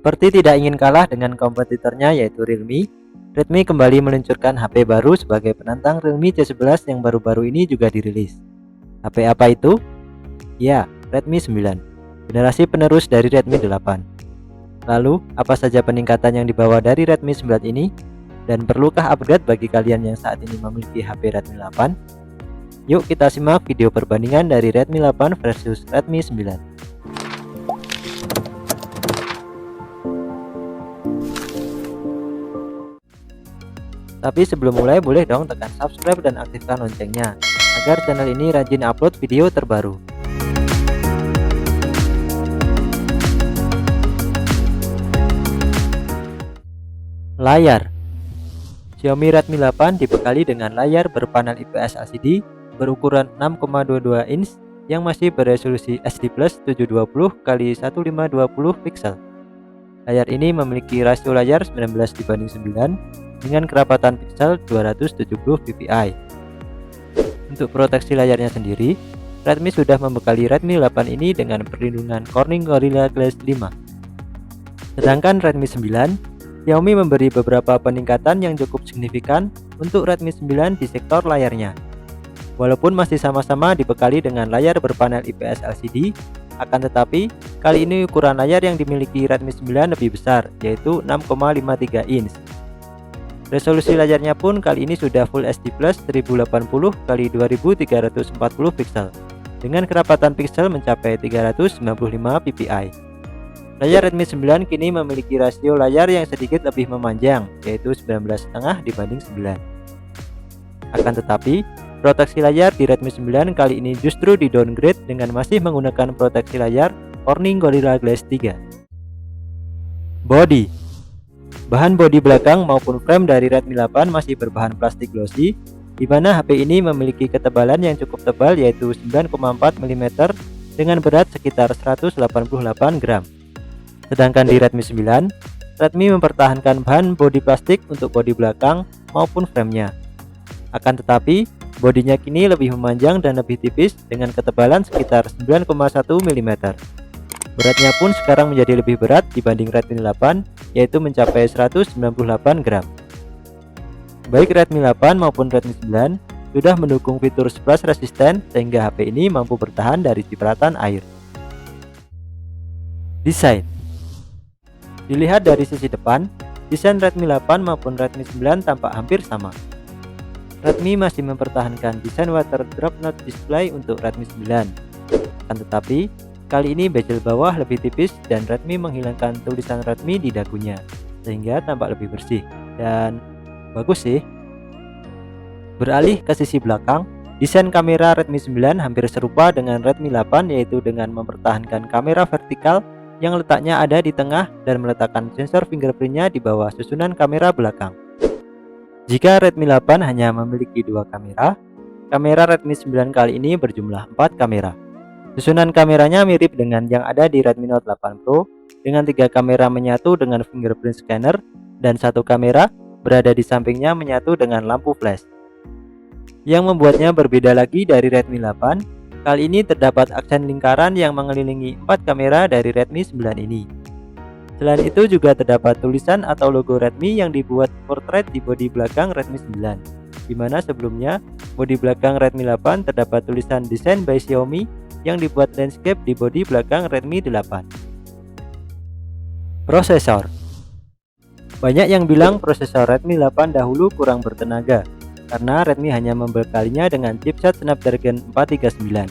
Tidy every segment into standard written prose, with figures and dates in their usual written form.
Seperti tidak ingin kalah dengan kompetitornya yaitu Realme, Redmi kembali meluncurkan HP baru sebagai penantang Realme C11 yang baru-baru ini juga dirilis. HP apa itu? Ya, Redmi 9, generasi penerus dari Redmi 8. Lalu, apa saja peningkatan yang dibawa dari Redmi 9 ini? Dan perlukah upgrade bagi kalian yang saat ini memiliki HP Redmi 8? Yuk kita simak video perbandingan dari Redmi 8 versus Redmi 9. Tapi sebelum mulai boleh dong tekan subscribe dan aktifkan loncengnya agar channel ini rajin upload video terbaru. Layar Xiaomi Redmi 8 dibekali dengan layar berpanel IPS LCD berukuran 6,22 inch yang masih beresolusi HD+ 720x1520 pixel. Layar ini memiliki rasio layar 19:9 dengan kerapatan pixel 270 ppi. Untuk proteksi layarnya sendiri, Redmi sudah membekali Redmi 8 ini dengan perlindungan Corning Gorilla Glass 5. Sedangkan Redmi 9, Xiaomi memberi beberapa peningkatan yang cukup signifikan untuk Redmi 9 di sektor layarnya. Walaupun masih sama-sama dibekali dengan layar berpanel IPS LCD, akan tetapi kali ini ukuran layar yang dimiliki Redmi 9 lebih besar, yaitu 6,53 inch. Resolusi layarnya pun kali ini sudah Full HD+ 1080x2340 pixel dengan kerapatan pixel mencapai 395 ppi. Layar Redmi 9 kini memiliki rasio layar yang sedikit lebih memanjang, yaitu 19,5 dibanding 9. Akan tetapi, proteksi layar di Redmi 9 kali ini justru di downgrade dengan masih menggunakan proteksi layar Corning Gorilla Glass 3. Body Bahan bodi belakang maupun frame dari Redmi 8 masih berbahan plastik glossy, di mana HP ini memiliki ketebalan yang cukup tebal yaitu 9,4 mm dengan berat sekitar 188 gram. Sedangkan di Redmi 9, Redmi mempertahankan bahan bodi plastik untuk bodi belakang maupun framenya. Akan tetapi, bodinya kini lebih memanjang dan lebih tipis dengan ketebalan sekitar 9,1 mm. Beratnya pun sekarang menjadi lebih berat dibanding Redmi 8, yaitu mencapai 198 gram. Baik Redmi 8 maupun Redmi 9 sudah mendukung fitur splash resistant sehingga HP ini mampu bertahan dari cipratan air. Desain Dilihat dari sisi depan, desain Redmi 8 maupun Redmi 9 tampak hampir sama. Redmi masih mempertahankan desain water drop not display untuk Redmi 9. Akan tetapi, kali ini bezel bawah lebih tipis dan Redmi menghilangkan tulisan Redmi di dagunya, sehingga tampak lebih bersih dan bagus sih. Beralih ke sisi belakang, desain kamera Redmi 9 hampir serupa dengan Redmi 8, yaitu dengan mempertahankan kamera vertikal yang letaknya ada di tengah dan meletakkan sensor fingerprintnya di bawah susunan kamera belakang. Jika Redmi 8 hanya memiliki dua kamera, kamera Redmi 9 kali ini berjumlah 4 kamera. Susunan kameranya mirip dengan yang ada di Redmi Note 8 Pro dengan 3 kamera menyatu dengan fingerprint scanner dan satu kamera berada di sampingnya menyatu dengan lampu flash. Yang membuatnya berbeda lagi dari Redmi 8, kali ini terdapat aksen lingkaran yang mengelilingi 4 kamera dari Redmi 9 ini. Selain itu juga terdapat tulisan atau logo Redmi yang dibuat portrait di bodi belakang Redmi 9, di mana sebelumnya bodi belakang Redmi 8 terdapat tulisan Design by Xiaomi yang dibuat landscape di bodi belakang Redmi 8. Prosesor Banyak yang bilang prosesor Redmi 8 dahulu kurang bertenaga karena Redmi hanya membekalinya dengan chipset Snapdragon 439.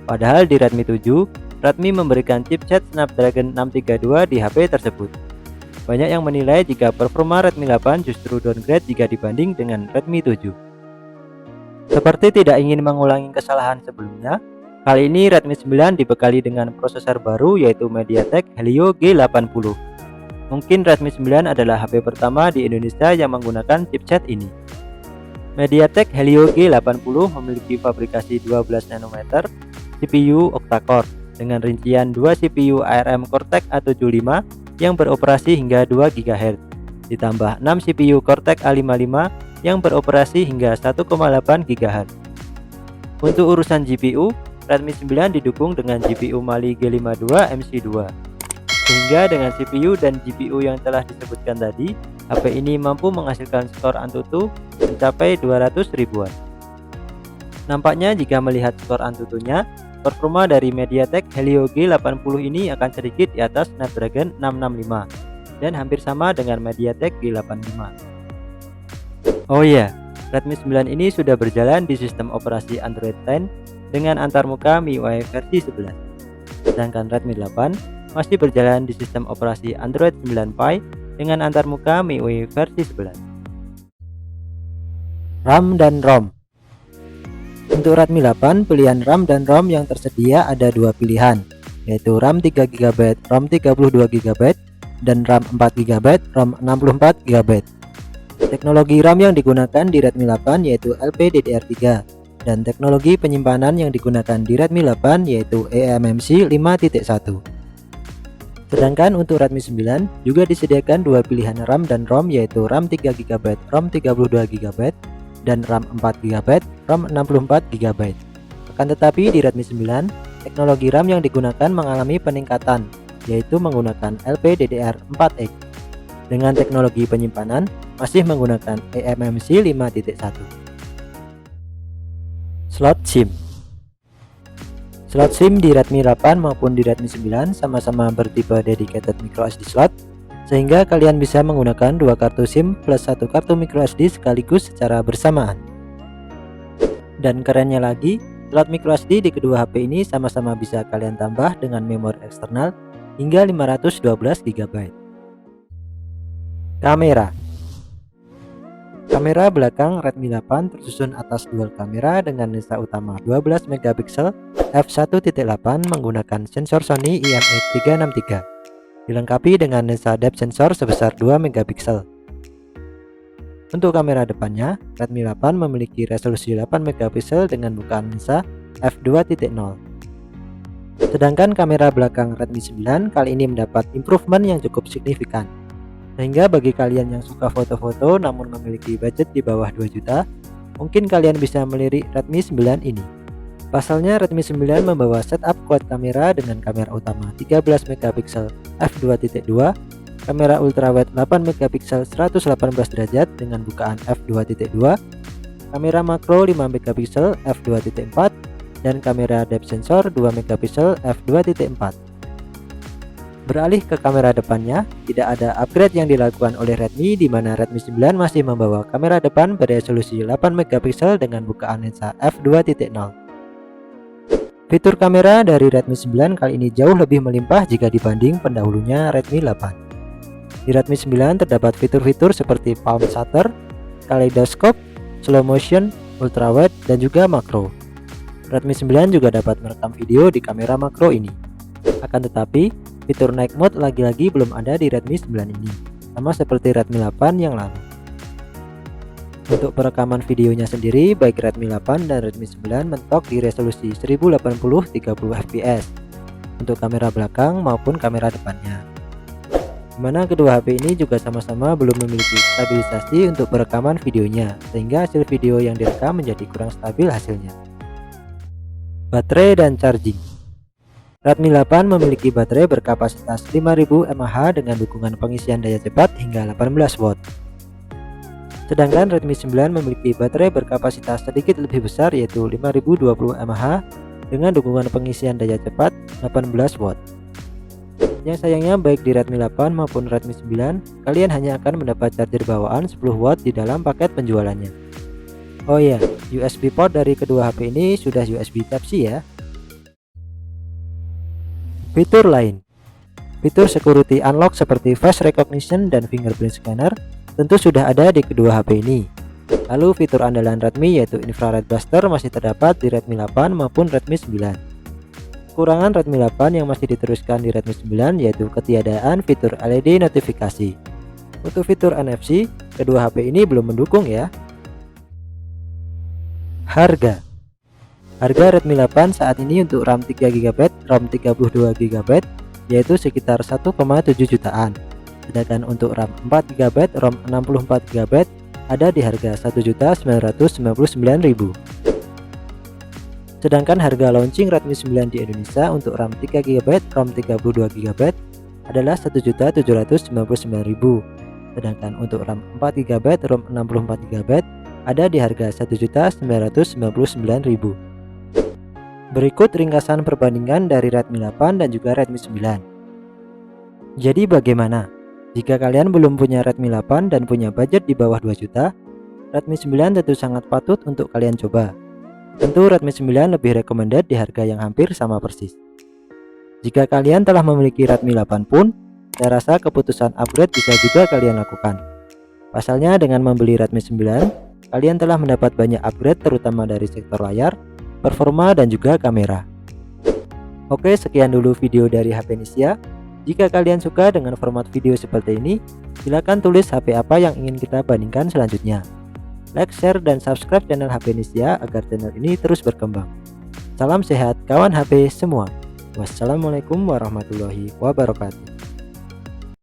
Padahal di Redmi 7, Redmi memberikan chipset Snapdragon 632 di HP tersebut. Banyak yang menilai jika performa Redmi 8 justru downgrade jika dibanding dengan Redmi 7. Seperti tidak ingin mengulangi kesalahan sebelumnya, kali ini Redmi 9 dibekali dengan prosesor baru yaitu MediaTek Helio G80. Mungkin Redmi 9 adalah HP pertama di Indonesia yang menggunakan chipset ini. MediaTek Helio G80 memiliki fabrikasi 12 nm CPU octa-core dengan rincian 2 CPU ARM Cortex A75 yang beroperasi hingga 2 GHz, ditambah 6 CPU Cortex A55 yang beroperasi hingga 1,8 GHz. Untuk urusan GPU, Redmi 9 didukung dengan GPU Mali G52 MC2. Sehingga dengan CPU dan GPU yang telah disebutkan tadi, HP ini mampu menghasilkan skor Antutu mencapai 200 ribuan. Nampaknya jika melihat skor Antutunya, performa dari MediaTek Helio G80 ini akan sedikit di atas Snapdragon 665 dan hampir sama dengan MediaTek G85. Oh iya, Redmi 9 ini sudah berjalan di sistem operasi Android 10 dengan antarmuka MIUI versi 11. Sedangkan Redmi 8 masih berjalan di sistem operasi Android 9 Pie dengan antarmuka MIUI versi 11. RAM dan ROM. Untuk Redmi 8, pilihan RAM dan ROM yang tersedia ada dua pilihan, yaitu RAM 3GB, ROM 32GB, dan RAM 4GB, ROM 64GB. Teknologi RAM yang digunakan di Redmi 8 yaitu LPDDR3, dan teknologi penyimpanan yang digunakan di Redmi 8 yaitu eMMC 5.1. Sedangkan untuk Redmi 9 juga disediakan dua pilihan RAM dan ROM yaitu RAM 3GB, ROM 32GB, dan RAM 4GB, ROM 64GB. Akan tetapi di Redmi 9, teknologi RAM yang digunakan mengalami peningkatan, yaitu menggunakan LPDDR4X. Dengan teknologi penyimpanan masih menggunakan eMMC 5.1. Slot SIM. Slot SIM di Redmi 8 maupun di Redmi 9 sama-sama bertipe dedicated microSD slot, sehingga kalian bisa menggunakan dua kartu SIM plus satu kartu microSD sekaligus secara bersamaan. Dan kerennya lagi, slot microSD di kedua HP ini sama-sama bisa kalian tambah dengan memori eksternal hingga 512GB. Kamera. Kamera belakang Redmi 8 tersusun atas dual kamera dengan lensa utama 12MP f1.8 menggunakan sensor Sony IMX363, dilengkapi dengan lensa depth sensor sebesar 2MP. Untuk kamera depannya, Redmi 8 memiliki resolusi 8MP dengan bukaan lensa f2.0. Sedangkan kamera belakang Redmi 9 kali ini mendapat improvement yang cukup signifikan. Sehingga bagi kalian yang suka foto-foto namun memiliki budget di bawah 2 juta, mungkin kalian bisa melirik Redmi 9 ini. Pasalnya Redmi 9 membawa setup quad kamera dengan kamera utama 13MP f2.2, kamera ultrawide 8MP 118 derajat dengan bukaan f2.2, kamera makro 5MP f2.4, dan kamera depth sensor 2MP f2.4. Beralih ke kamera depannya, tidak ada upgrade yang dilakukan oleh Redmi di mana Redmi 9 masih membawa kamera depan beresolusi 8MP dengan bukaan lensa f2.0. Fitur kamera dari Redmi 9 kali ini jauh lebih melimpah jika dibanding pendahulunya Redmi 8. Di Redmi 9 terdapat fitur-fitur seperti palm shutter, kaleidoscope, slow motion, ultrawide, dan juga makro. Redmi 9 juga dapat merekam video di kamera makro ini. Akan tetapi, fitur night mode lagi-lagi belum ada di Redmi 9 ini, sama seperti Redmi 8 yang lalu. Untuk perekaman videonya sendiri, baik Redmi 8 dan Redmi 9 mentok di resolusi 1080-30fps untuk kamera belakang maupun kamera depannya. Dimana kedua HP ini juga sama-sama belum memiliki stabilisasi untuk perekaman videonya, sehingga hasil video yang direkam menjadi kurang stabil hasilnya. Baterai dan charging. Redmi 8 memiliki baterai berkapasitas 5000 mAh dengan dukungan pengisian daya cepat hingga 18 watt. Sedangkan Redmi 9 memiliki baterai berkapasitas sedikit lebih besar yaitu 5020 mAh dengan dukungan pengisian daya cepat 18 watt. Yang sayangnya baik di Redmi 8 maupun Redmi 9, kalian hanya akan mendapat charger bawaan 10 watt di dalam paket penjualannya. Oh ya, USB port dari kedua HP ini sudah USB Type-C ya. Fitur lain. Fitur security unlock seperti face recognition dan fingerprint scanner tentu sudah ada di kedua HP ini. Lalu fitur andalan Redmi yaitu infrared blaster masih terdapat di Redmi 8 maupun Redmi 9. Kekurangan Redmi 8 yang masih diteruskan di Redmi 9 yaitu ketiadaan fitur LED notifikasi. Untuk fitur NFC, kedua HP ini belum mendukung ya. Harga Redmi 8 saat ini untuk RAM 3GB, ROM 32GB yaitu sekitar 1,7 jutaan. Sedangkan untuk RAM 4GB, ROM 64GB ada di harga 1.999.000. Sedangkan harga launching Redmi 9 di Indonesia untuk RAM 3GB, ROM 32GB adalah 1.799.000. Sedangkan untuk RAM 4GB, ROM 64GB ada di harga 1.999.000. Berikut ringkasan perbandingan dari Redmi 8 dan juga Redmi 9. Jadi bagaimana? Jika kalian belum punya Redmi 8 dan punya budget di bawah 2 juta, Redmi 9 tentu sangat patut untuk kalian coba. Tentu Redmi 9 lebih recommended di harga yang hampir sama persis. Jika kalian telah memiliki Redmi 8 pun, saya rasa keputusan upgrade bisa juga kalian lakukan. Pasalnya dengan membeli Redmi 9, kalian telah mendapat banyak upgrade terutama dari sektor layar, performa dan juga kamera. Oke, sekian dulu video dari HP Nisia. Jika kalian suka dengan format video seperti ini, silakan tulis HP apa yang ingin kita bandingkan selanjutnya. Like, share, dan subscribe channel HP Nisia agar channel ini terus berkembang. Salam sehat kawan HP semua. Wassalamualaikum warahmatullahi wabarakatuh.